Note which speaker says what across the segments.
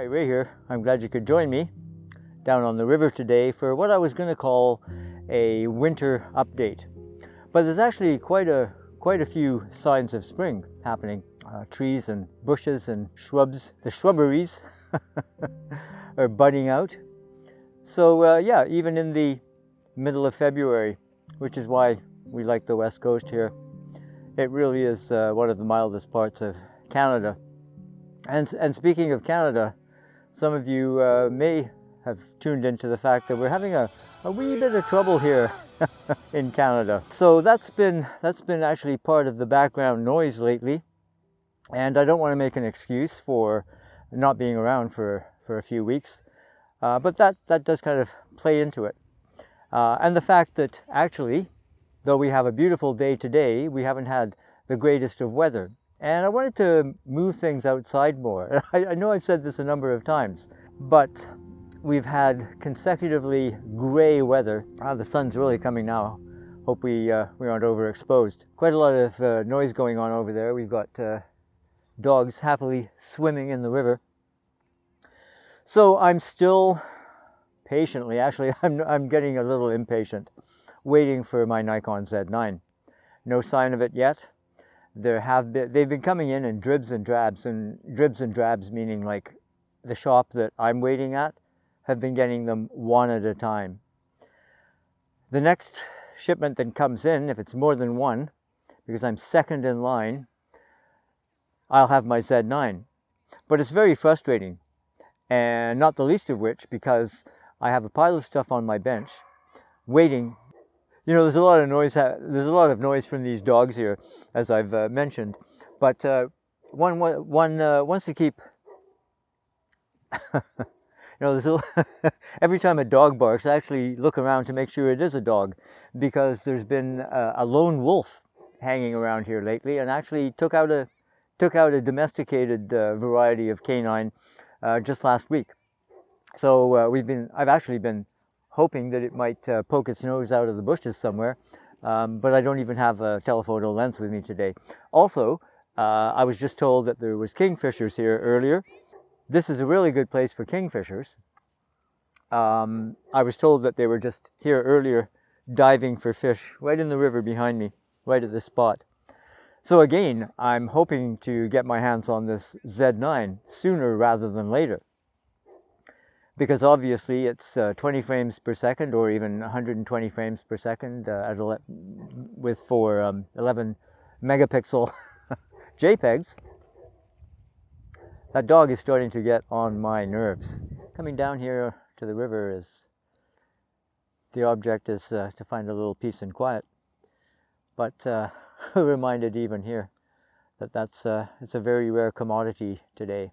Speaker 1: Hi, Ray here. I'm glad you could join me down on the river today for what I was going to call a winter update. But there's actually quite a few signs of spring happening. Trees and bushes and shrubs, the shrubberies are budding out. So yeah, even in the middle of February, which is why we like the West Coast here, it really is one of the mildest parts of Canada. And speaking of Canada, some of you may have tuned into the fact that we're having a wee bit of trouble here in Canada. So that's been actually part of the background noise lately, and I don't want to make an excuse for not being around for a few weeks, but that does kind of play into it. And the fact that actually, though we have a beautiful day today, we haven't had the greatest of weather. And I wanted to move things outside more. I know I've said this a number of times, but we've had consecutively gray weather. The sun's really coming now. Hope we aren't overexposed. Quite a lot of noise going on over there. We've got dogs happily swimming in the river. So I'm still patiently, actually I'm getting a little impatient, waiting for my Nikon Z9. No sign of it yet. They've been coming in dribs and drabs meaning like the shop that I'm waiting at have been getting them one at a time. The next shipment that comes in, if it's more than one, because I'm second in line, I'll have my Z9. But it's very frustrating, and not the least of which because I have a pile of stuff on my bench waiting. You know, there's a lot of noise. There's a lot of noise from these dogs here, as I've mentioned. But one wants to keep. You know, every time a dog barks, I actually look around to make sure it is a dog, because there's been a lone wolf hanging around here lately, and actually took out a domesticated variety of canine just last week. So I've actually been hoping that it might poke its nose out of the bushes somewhere, but I don't even have a telephoto lens with me today. Also, I was just told that there was kingfishers here earlier. This is a really good place for kingfishers. I was told that they were just here earlier diving for fish right in the river behind me, right at this spot. So again, I'm hoping to get my hands on this Z9 sooner rather than later, because obviously it's 20 frames per second or even 120 frames per second with 11 megapixel JPEGs. That dog is starting to get on my nerves. Coming down here to the river is the object is to find a little peace and quiet, but reminded even here that it's a very rare commodity today.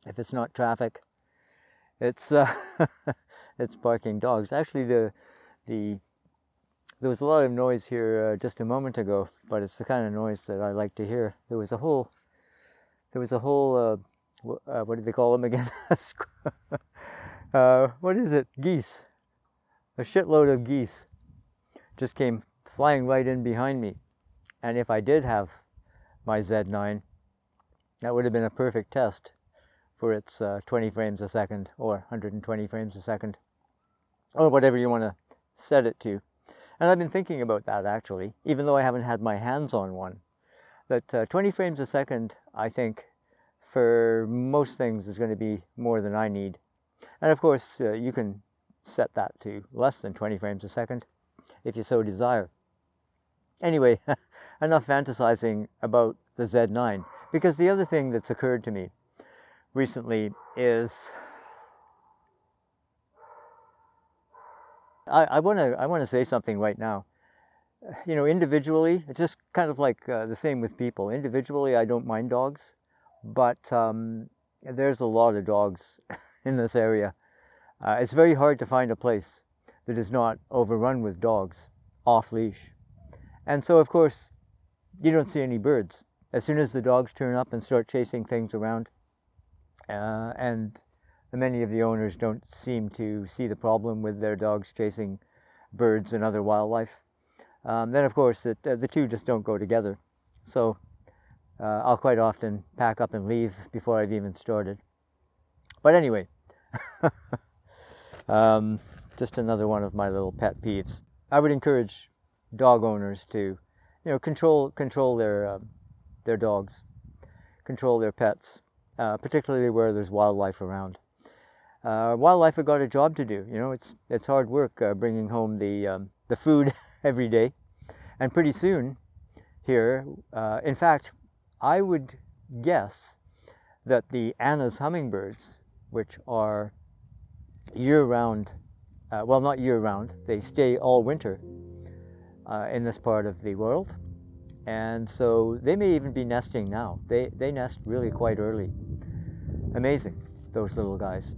Speaker 1: If it's not traffic, it's it's barking dogs. Actually, there was a lot of noise here just a moment ago, but it's the kind of noise that I like to hear. There was a whole what do they call them again? What is it? Geese. A shitload of geese just came flying right in behind me. And if I did have my Z9, that would have been a perfect test for its 20 frames a second or 120 frames a second, or whatever you want to set it to. And I've been thinking about that actually, even though I haven't had my hands on one, that 20 frames a second, I think, for most things is going to be more than I need. And of course, you can set that to less than 20 frames a second if you so desire. Anyway, enough fantasizing about the Z9, because the other thing that's occurred to me recently is I want to say something right now. You know, individually, it's just kind of like the same with people. Individually, I don't mind dogs, but there's a lot of dogs in this area. It's very hard to find a place that is not overrun with dogs off leash. And so, of course, you don't see any birds. As soon as the dogs turn up and start chasing things around, and many of the owners don't seem to see the problem with their dogs chasing birds and other wildlife, then of course the two just don't go together. So I'll quite often pack up and leave before I've even started. But anyway, just another one of my little pet peeves. I would encourage dog owners to, control their dogs, control their pets, particularly where there's wildlife around. Wildlife have got a job to do. It's hard work bringing home the food every day, and pretty soon here, in fact, I would guess that the Anna's hummingbirds, which are year-round, well, not year-round, they stay all winter in this part of the world, and so they may even be nesting now. They nest really quite early. Amazing, those little guys.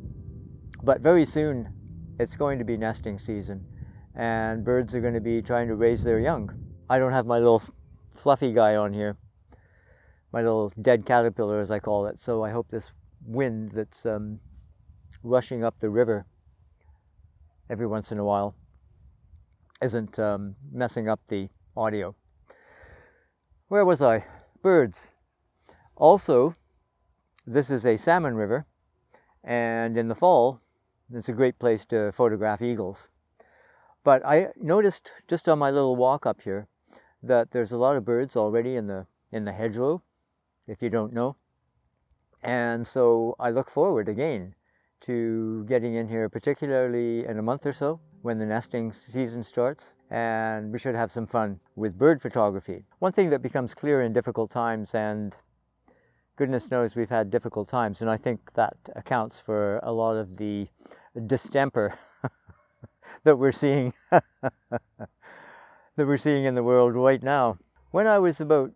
Speaker 1: But very soon it's going to be nesting season, and birds are going to be trying to raise their young. I don't have my little fluffy guy on here, my little dead caterpillar as I call it, so I hope this wind that's rushing up the river every once in a while isn't messing up the audio. Where was I? Birds. Also, this is a salmon river, and in the fall it's a great place to photograph eagles. But I noticed just on my little walk up here that there's a lot of birds already in the hedgerow, if you don't know. And so I look forward again to getting in here, particularly in a month or so when the nesting season starts, and we should have some fun with bird photography. One thing that becomes clear in difficult times, and goodness knows we've had difficult times, and I think that accounts for a lot of the distemper that we're seeing that we're seeing in the world right now. When I was about,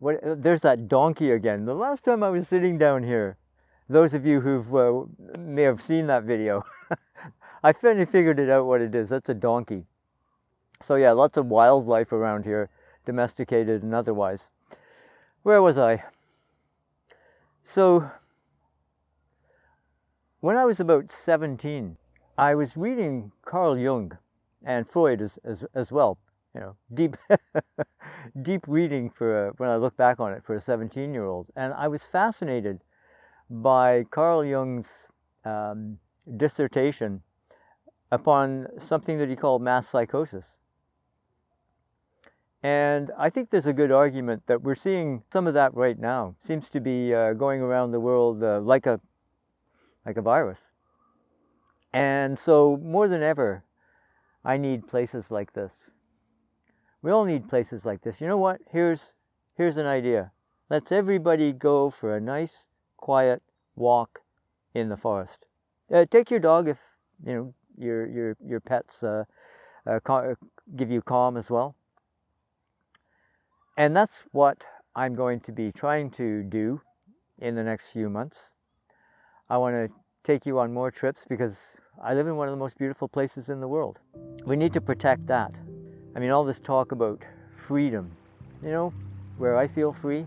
Speaker 1: there's that donkey again. The last time I was sitting down here, those of you who may have seen that video, I finally figured it out what it is. That's a donkey. So yeah, lots of wildlife around here, domesticated and otherwise. Where was I? So when I was about 17, I was reading Carl Jung and Freud as well. Deep deep reading for when I look back on it for a 17-year-old, and I was fascinated by Carl Jung's dissertation upon something that he called mass psychosis. And I think there's a good argument that we're seeing some of that right now. Seems to be going around the world like a virus. And so more than ever, I need places like this. We all need places like this. You know what? Here's an idea. Let's everybody go for a nice, quiet walk in the forest. Take your dog if your pets give you calm as well. And that's what I'm going to be trying to do in the next few months. I want to take you on more trips because I live in one of the most beautiful places in the world. We need to protect that. I mean, all this talk about freedom, where I feel free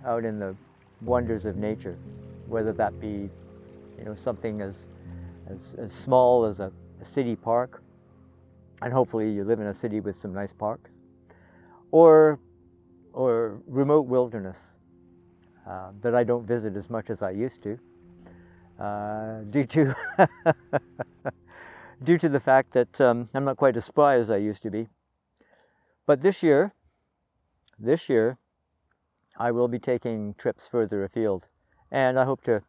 Speaker 1: out in the wonders of nature, whether that be, something as small as a city park, and hopefully you live in a city with some nice parks, or remote wilderness that I don't visit as much as I used to, due to due to the fact that I'm not quite as spry as I used to be. But this year, I will be taking trips further afield, and I hope to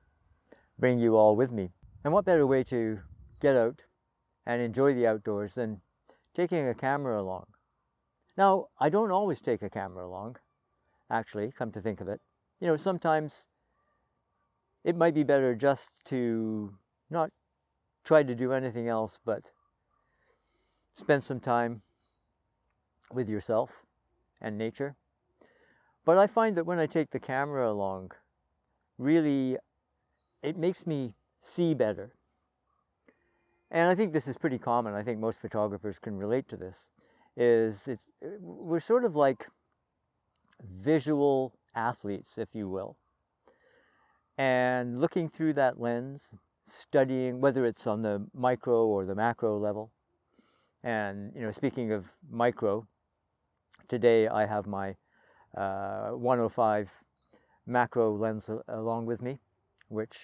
Speaker 1: bring you all with me. And what better way to get out and enjoy the outdoors than taking a camera along? Now, I don't always take a camera along, actually, come to think of it. Sometimes it might be better just to not try to do anything else but spend some time with yourself and nature. But I find that when I take the camera along, really, it makes me see better. And I think this is pretty common. I think most photographers can relate to this. We're sort of like visual athletes, if you will. And looking through that lens, studying whether it's on the micro or the macro level. And speaking of micro, today I have my 105 macro lens along with me, which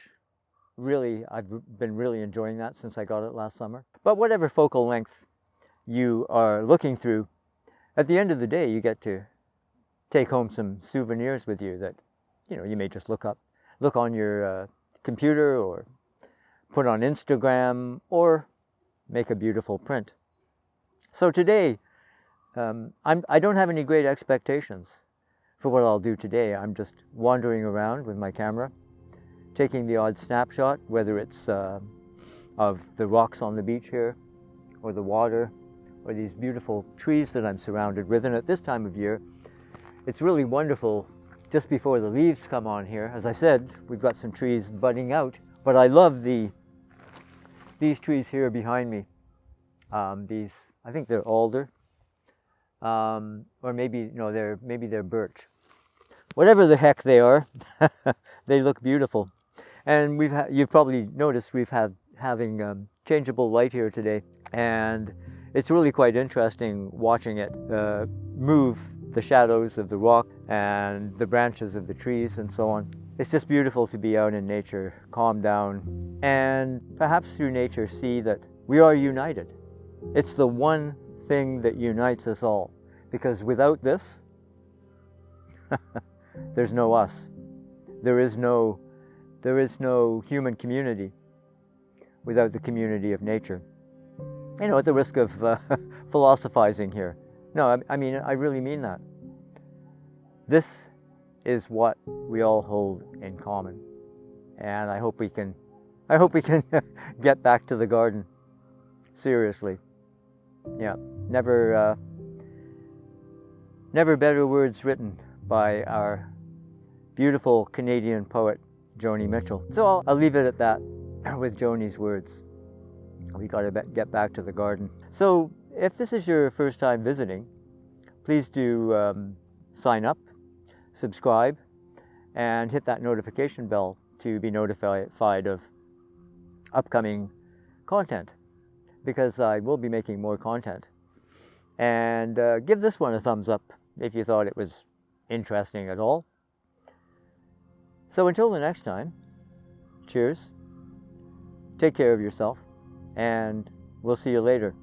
Speaker 1: I've been really enjoying that since I got it last summer. But whatever focal length you are looking through, at the end of the day, you get to take home some souvenirs with you that, you may just look on your computer, or put on Instagram, or make a beautiful print. So today, I don't have any great expectations for what I'll do today. I'm just wandering around with my camera, taking the odd snapshot, whether it's of the rocks on the beach here, or the water, or these beautiful trees that I'm surrounded with. And at this time of year, it's really wonderful just before the leaves come on here. As I said, we've got some trees budding out, but I love these trees here behind me. I think they're alder, or maybe they're birch. Whatever the heck they are, they look beautiful. And you've probably noticed we've having changeable light here today, and it's really quite interesting watching it move the shadows of the rock and the branches of the trees and so on. It's just beautiful to be out in nature, calm down, and perhaps through nature see that we are united. It's the one thing that unites us all, because without this, there's no us. There is no human community without the community of nature. At the risk of philosophizing here. No, I mean, I really mean that. This is what we all hold in common. And I hope we can get back to the garden. Seriously. Yeah, never better words written by our beautiful Canadian poet, Joni Mitchell. So I'll leave it at that with Joni's words. We got to get back to the garden. So if this is your first time visiting, please do sign up, subscribe, and hit that notification bell to be notified of upcoming content, because I will be making more content. And give this one a thumbs up if you thought it was interesting at all. So until the next time, cheers, take care of yourself, and we'll see you later.